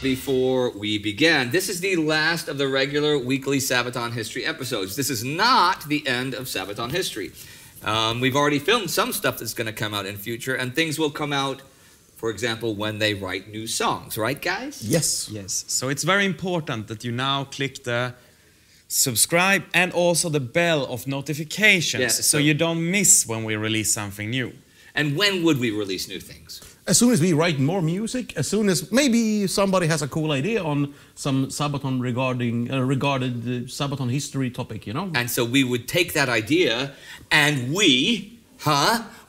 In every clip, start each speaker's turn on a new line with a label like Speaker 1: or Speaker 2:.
Speaker 1: Before we begin, this is the last of the regular weekly Sabaton History episodes. This is not the end of Sabaton History. We've already filmed some stuff that's going to come out in future, and things will come out, for example, when they write new songs. Right, guys?
Speaker 2: Yes.
Speaker 3: Yes. So it's very important that you now click the subscribe and also the bell of notifications so you don't miss when we release something new.
Speaker 1: And when would we release new things?
Speaker 2: As soon as we write more music, as soon as maybe somebody has a cool idea on some Sabaton regarded Sabaton history topic, you know?
Speaker 1: And so we would take that idea and we,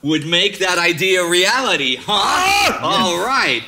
Speaker 1: would make that idea reality, All right.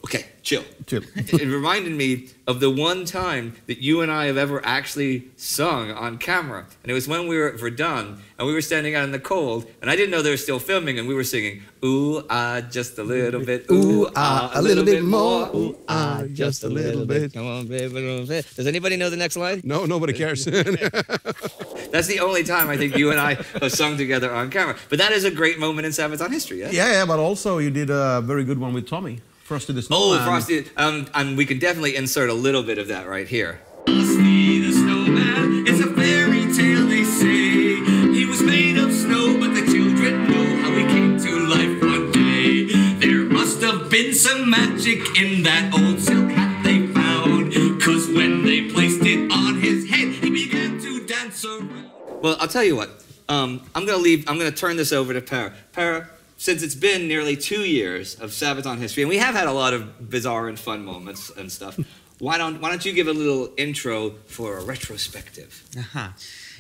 Speaker 1: Okay, chill. It reminded me of the one time that you and I have ever actually sung on camera. And it was when we were at Brodén, and we were standing out in the cold, and I didn't know they were still filming, and we were singing, ooh, ah, just a little bit, ooh, ah, a little bit more, ooh, ah, just a little bit. Come on, baby. Does anybody know the next line?
Speaker 2: No, nobody cares.
Speaker 1: That's the only time I think you and I have sung together on camera. But that is a great moment in Sabaton history, yeah?
Speaker 2: Yeah, but also you did a very good one with Tommy. Frosty the Snowman.
Speaker 1: Oh, Frosty, and we can definitely insert a little bit of that right here.
Speaker 4: Frosty the Snowman is a fairy tale, they say. He was made of snow, but the children know how he came to life one day. There must have been some magic in that old silk hat they found, 'cause when they placed it on his head, he began to dance around.
Speaker 1: Well, I'll tell you what. I'm gonna turn this over to Para. Para, since it's been nearly 2 years of Sabaton history, and we have had a lot of bizarre and fun moments and stuff, why don't you give a little intro for a retrospective?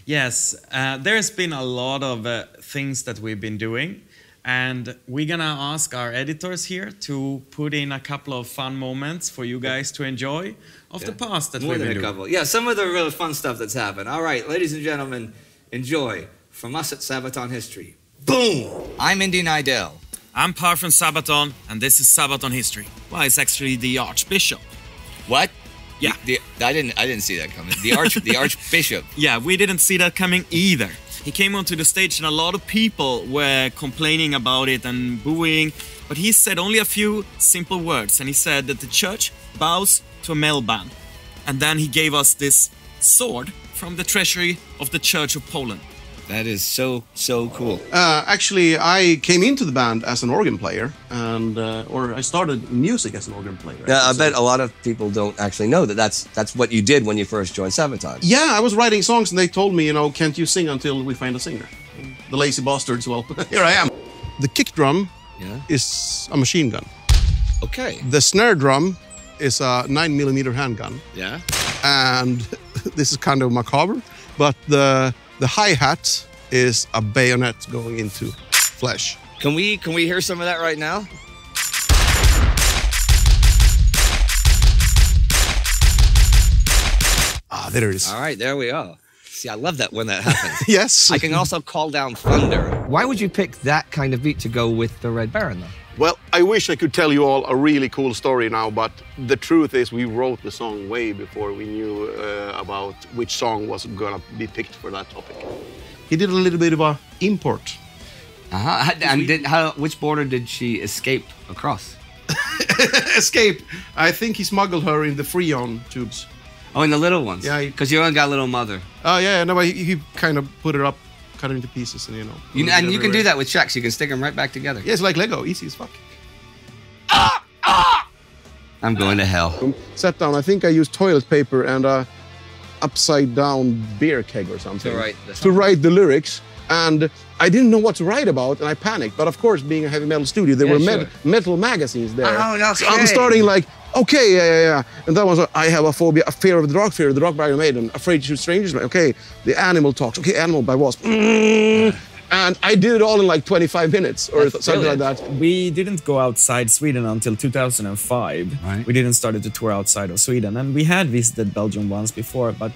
Speaker 3: Yes, there's been a lot of things that we've been doing, and we're gonna ask our editors here to put in a couple of fun moments for you guys to enjoy of the past that we've been doing.
Speaker 1: Couple. Yeah, some of the really fun stuff that's happened. All right, ladies and gentlemen, enjoy from us at Sabaton History. Boom!
Speaker 5: I'm Indy Neidell.
Speaker 6: I'm Par from Sabaton, and this is Sabaton History. Well, it's actually the Archbishop.
Speaker 5: What?
Speaker 6: Yeah.
Speaker 5: I didn't see that coming. The Archbishop.
Speaker 6: Yeah, we didn't see that coming either. He came onto the stage and a lot of people were complaining about it and booing, but he said only a few simple words, and he said that the church bows to a metal band. And then he gave us this sword from the treasury of the Church of Poland.
Speaker 5: That is so cool.
Speaker 2: Actually, I came into the band as an organ player, and or I started music as an organ player.
Speaker 5: Yeah, I bet a lot of people don't actually know that that's what you did when you first joined Sabaton.
Speaker 2: Yeah, I was writing songs, and they told me, you know, can't you sing until we find a singer? The lazy bastards. Well, here I am. The kick drum is a machine gun.
Speaker 5: Okay.
Speaker 2: The snare drum is a 9mm handgun.
Speaker 5: Yeah.
Speaker 2: And this is kind of macabre, but the hi-hat is a bayonet going into flesh.
Speaker 5: Can we hear some of that right now?
Speaker 2: Ah, there it is.
Speaker 5: All right, there we are. See, I love that when that happens.
Speaker 2: Yes.
Speaker 5: I can also call down thunder. Why would you pick that kind of beat to go with the Red Baron, though?
Speaker 2: Well, I wish I could tell you all a really cool story now, but the truth is we wrote the song way before we knew about which song was gonna be picked for that topic. He did a little bit of a import.
Speaker 5: And which border did she escape across?
Speaker 2: Escape? I think he smuggled her in the Freon tubes.
Speaker 5: Oh, in the little ones?
Speaker 2: Yeah.
Speaker 5: Because you only got a little mother.
Speaker 2: Oh, yeah, no, but he kind of put her up, cut it into pieces, and you know.
Speaker 5: And you can do that with Czechs. You can stick them right back together.
Speaker 2: Yeah, it's like Lego, easy as fuck.
Speaker 5: I'm going to hell.
Speaker 2: Sat down, I think I used toilet paper and a upside down beer keg or something. To write the lyrics. And I didn't know what to write about, and I panicked. But of course, being a heavy metal studio, there were metal magazines there.
Speaker 5: Oh, no,
Speaker 2: so I'm starting like, okay, yeah. And that was, I have a phobia, a fear of the rock by Iron Maiden, afraid to shoot strangers. Okay, the animal talks. Okay, animal by Wasp. And I did it all in like 25 minutes or something like that.
Speaker 3: We didn't go outside Sweden until 2005.
Speaker 5: Right.
Speaker 3: We didn't start to tour outside of Sweden. And we had visited Belgium once before, but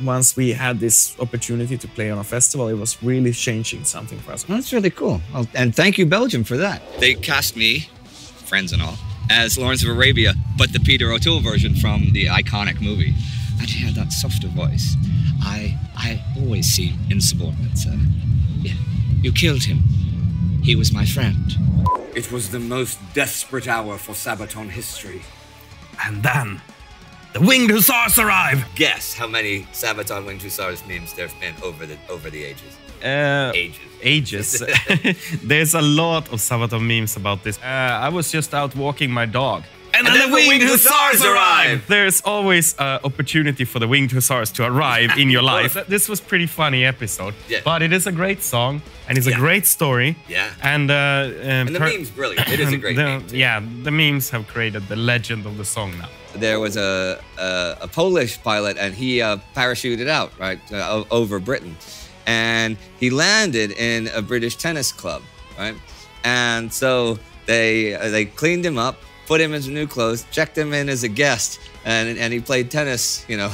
Speaker 3: once we had this opportunity to play on a festival, it was really changing something for us.
Speaker 5: Well, that's really cool. Well, and thank you, Belgium, for that. They cast me, friends and all, as Lawrence of Arabia, but the Peter O'Toole version from the iconic movie. And he had that softer voice. I always see insubordinates. Yeah, you killed him. He was my friend.
Speaker 1: It was the most desperate hour for Sabaton history.
Speaker 7: And then the Winged Hussars arrive.
Speaker 1: Guess how many Sabaton Winged Hussars memes there's been over the ages.
Speaker 7: Ages. There's a lot of Sabaton memes about this. I was just out walking my dog.
Speaker 1: And then the Winged Hussars arrive!
Speaker 7: There's always an opportunity for the Winged Hussars to arrive in your life. This was a pretty funny episode.
Speaker 1: Yeah.
Speaker 7: But it is a great song, and it's a great story.
Speaker 1: Yeah.
Speaker 7: And
Speaker 1: the meme's brilliant. It is a great meme.
Speaker 7: Yeah, the memes have created the legend of the song now.
Speaker 5: There was a Polish pilot, and he parachuted out, right, over Britain. And he landed in a British tennis club, right? And so they cleaned him up, put him in some new clothes, checked him in as a guest, and he played tennis, you know,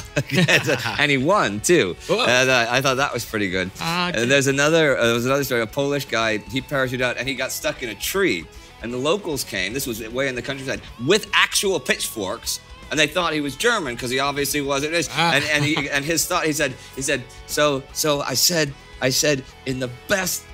Speaker 5: and he won too. And I thought that was pretty good.
Speaker 3: Okay.
Speaker 5: There's another story. A Polish guy, he parachuted out and he got stuck in a tree, and the locals came. This was way in the countryside with actual pitchforks, and they thought he was German because he obviously wasn't. And his thought, he said, so I said in the best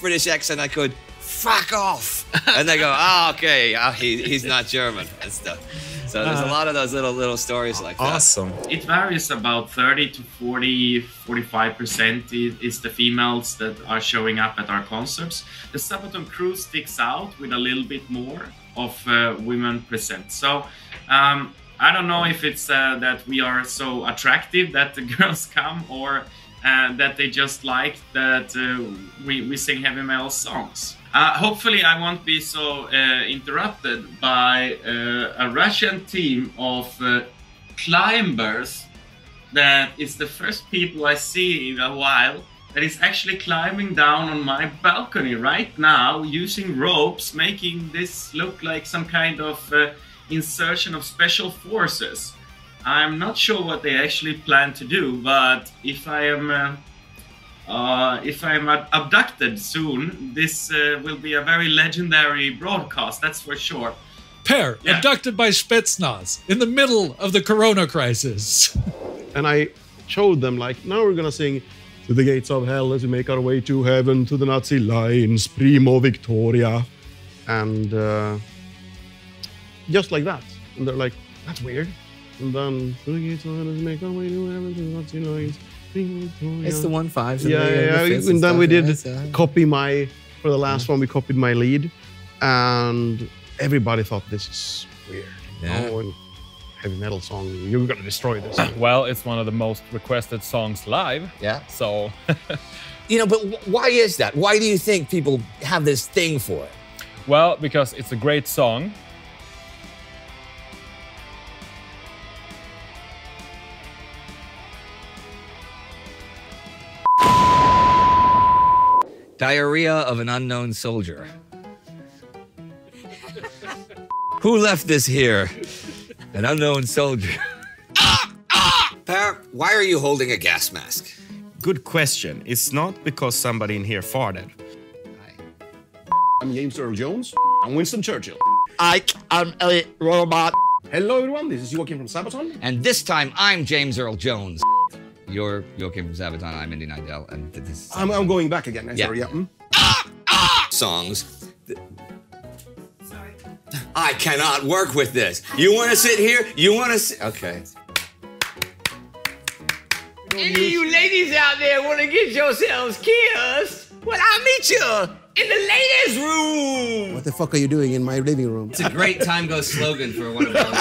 Speaker 5: British accent I could, fuck off. And they go, okay, he's not German and stuff. So there's a lot of those little stories like that.
Speaker 7: Awesome.
Speaker 6: It varies about 30 to 45% is the females that are showing up at our concerts. The Sabaton crew sticks out with a little bit more of women present. So I don't know if it's that we are so attractive that the girls come, or that they just like that we sing heavy metal songs. Hopefully I won't be so interrupted by a Russian team of climbers that is the first people I see in a while that is actually climbing down on my balcony right now using ropes, making this look like some kind of insertion of special forces. I'm not sure what they actually plan to do, but if I am abducted soon, this will be a very legendary broadcast, that's for sure.
Speaker 8: Pair, abducted by Spetsnaz in the middle of the Corona crisis.
Speaker 2: And I showed them, like, now we're gonna sing "To the gates of hell as we make our way to heaven, to the Nazi lines, primo victoria." And just like that. And they're like, that's weird. And then, "To the gates of hell as we make our way to heaven, to the Nazi lines, primo victoria."
Speaker 5: It's the 1/5.
Speaker 2: Yeah. And then we did copy for the last one, we copied my lead. And everybody thought, this is weird.
Speaker 5: Yeah.
Speaker 2: Oh, and heavy metal song, you're gonna destroy this.
Speaker 9: Well, it's one of the most requested songs live.
Speaker 1: Yeah.
Speaker 9: So,
Speaker 1: you know, but why is that? Why do you think people have this thing for it?
Speaker 9: well, because it's a great song.
Speaker 5: Diarrhea of an unknown soldier. Who left this here? An unknown soldier.
Speaker 1: Per, why are you holding a gas mask?
Speaker 7: Good question. It's not because somebody in here farted.
Speaker 2: I'm James Earl Jones. I'm Winston Churchill.
Speaker 5: I'm a robot.
Speaker 2: Hello, everyone. This is Joakim from Sabaton.
Speaker 5: And this time, I'm James Earl Jones. You're Joakim from Sabaton. I'm Indy Neidell. And this is
Speaker 2: I'm going back again. Sorry,
Speaker 1: Songs. I cannot work with this. You want to sit here? You want to sit? Okay.
Speaker 10: Any of you ladies out there want to get yourselves kissed? Well, I'll meet you in the ladies' room.
Speaker 11: What the fuck are you doing in my living room?
Speaker 5: It's a great Time Goes slogan for one of those.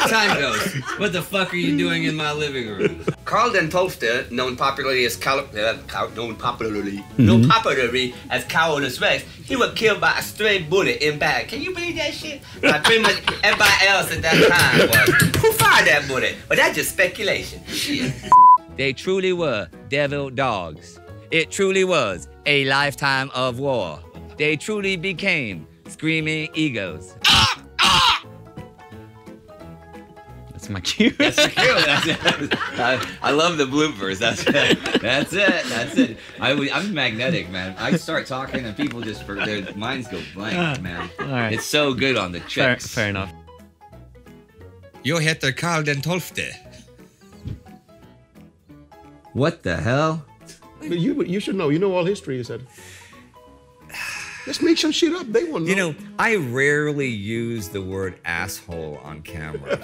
Speaker 5: Time Goes. What the fuck are you doing in my living room?
Speaker 1: Karl den XII, known popularly as known popularly as Cowardice Rex, he was killed by a stray bullet in back. Can you believe that shit? Like pretty much everybody else at that time was. Who fired that bullet? But that's just speculation. Shit.
Speaker 5: They truly were devil dogs. It truly was a lifetime of war. They truly became screaming egos.
Speaker 3: That's my cue.
Speaker 5: That's the cue. That's it. I love the bloopers. That's it. That's it. That's it. I'm magnetic, man. I start talking and people just, their minds go blank, man.
Speaker 3: All right.
Speaker 5: It's so good on the chicks.
Speaker 3: Fair enough.
Speaker 5: Jag heter Karl den XII. What the hell?
Speaker 2: But you should know. You know all history, you said. Just make some shit up. They won't know.
Speaker 5: You know, I rarely use the word asshole on camera.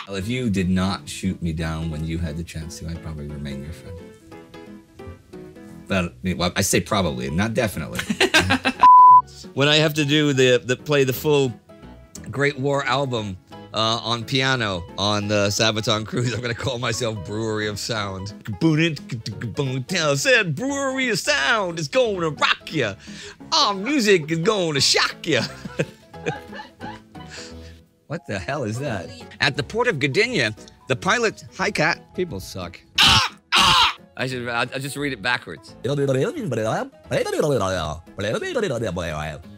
Speaker 5: Well, if you did not shoot me down when you had the chance to, I'd probably remain your friend. But, well, I say probably, not definitely. When I have to do play the full Great War album on piano on the Sabaton cruise, I'm gonna call myself Brewery of Sound. Said Brewery of Sound is gonna rock ya. Our music is gonna shock ya. What the hell is that? At the port of Gdynia, the pilot, hi cat, people suck. I'll just read it backwards.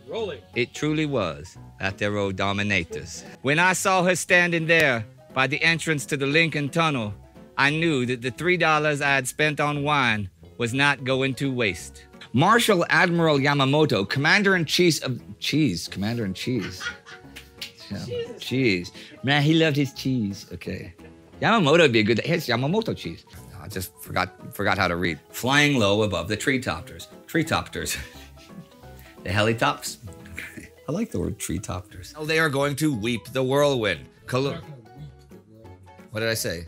Speaker 8: Rolling.
Speaker 5: It truly was at their old dominators. When I saw her standing there by the entrance to the Lincoln Tunnel, I knew that the $3 I had spent on wine was not going to waste. Marshal Admiral Yamamoto, Commander-in-Chief of... Commander-in-Chief. Cheese. Man, he loved his cheese. Okay. Yamamoto would be a good... Here's Yamamoto cheese. I just forgot how to read. Flying low above the treetopters. Treetopters. The helitops. Okay. I like the word treetopters. Oh, they are going to weep the whirlwind. What did I say?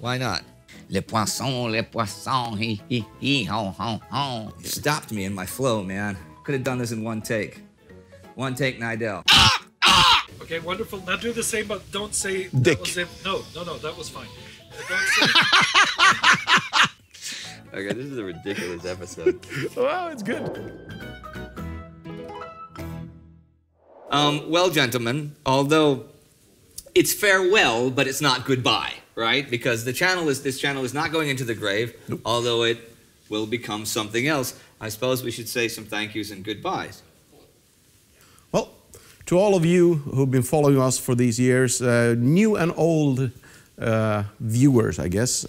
Speaker 5: Why not? Les poissons, he, ho, ho, ho. You stopped me in my flow, man. Could have done this in one take. One take, Neidell.
Speaker 8: Okay, wonderful. Now do the same, but don't say
Speaker 2: Dick.
Speaker 8: That was it. No, that was fine. Don't say
Speaker 5: Okay, this is a ridiculous episode.
Speaker 2: Well, it's good.
Speaker 1: Well, gentlemen, although it's farewell, but it's not goodbye, right? Because this channel is not going into the grave, nope. Although it will become something else. I suppose we should say some thank yous and goodbyes.
Speaker 2: Well, to all of you who've been following us for these years, new and old viewers, I guess,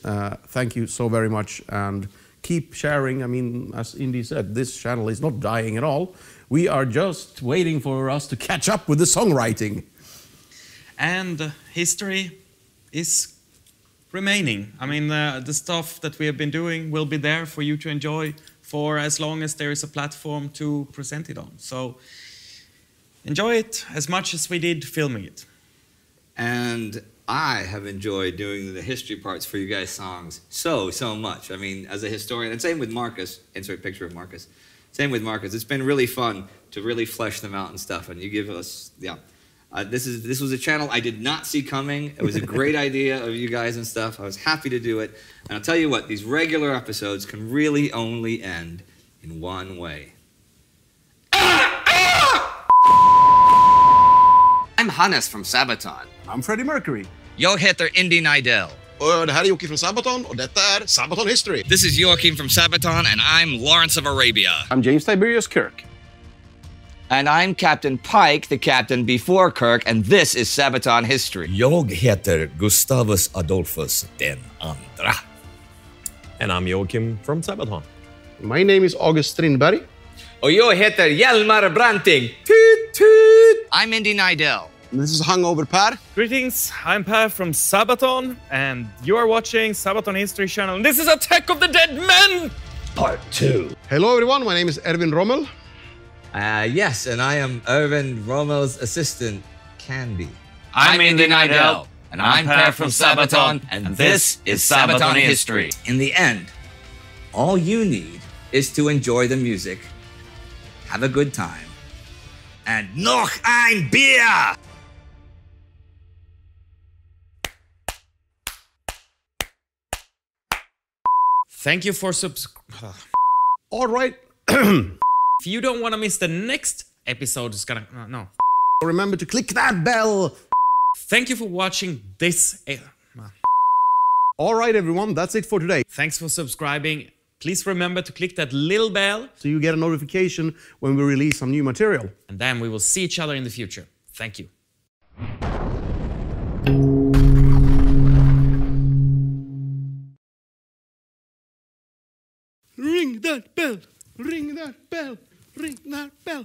Speaker 2: thank you so very much, and keep sharing. I mean, as Indy said, this channel is not dying at all. We are just waiting for us to catch up with the songwriting.
Speaker 3: And history is remaining. I mean, the stuff that we have been doing will be there for you to enjoy for as long as there is a platform to present it on. So enjoy it as much as we did filming it.
Speaker 1: And I have enjoyed doing the history parts for you guys' songs so much. I mean, as a historian, and same with Marcus, insert picture of Marcus. Same with Marcus. It's been really fun to really flesh them out and stuff. And you give us, yeah. This was a channel I did not see coming. It was a great idea of you guys and stuff. I was happy to do it. And I'll tell you what, these regular episodes can really only end in one way. I'm Hannes from Sabaton.
Speaker 2: I'm Freddie Mercury.
Speaker 5: Jag heter Indy Neidell.
Speaker 2: Och det här är Joakim från Sabaton, och detta är Sabaton History.
Speaker 5: This is Joakim from Sabaton, and I'm Lawrence of Arabia.
Speaker 2: I'm James Tiberius Kirk.
Speaker 5: And I'm Captain Pike, the captain before Kirk, and this is Sabaton History.
Speaker 12: Jag heter Gustavus Adolphus den andra.
Speaker 9: And I'm Joakim from Sabaton.
Speaker 2: My name is August Strindberg.
Speaker 10: Och jag heter Hjalmar Branting.
Speaker 5: Toot toot! I'm Indy Neidell.
Speaker 2: This is Hungover Per.
Speaker 6: Greetings, I'm Per from Sabaton, and you are watching Sabaton History Channel. And this is Attack of the Dead Men!
Speaker 12: Part 2.
Speaker 2: Hello everyone, my name is Erwin Rommel.
Speaker 1: Yes, and I am Erwin Rommel's assistant, Candy.
Speaker 5: I'm Indy Neidell, and I'm Per from Sabaton, and this is Sabaton History. In the end, all you need is to enjoy the music, have a good time, and noch ein Bier!
Speaker 3: Thank you for
Speaker 2: All right.
Speaker 3: If you don't want to miss the next episode, it's gonna... No.
Speaker 2: Remember to click that bell.
Speaker 3: Thank you for watching this...
Speaker 2: All right, everyone. That's it for today.
Speaker 3: Thanks for subscribing. Please remember to click that little bell.
Speaker 2: So you get a notification when we release some new material.
Speaker 3: And then we will see each other in the future. Thank you.
Speaker 2: Ring that bell. Ring that bell. Ring that bell.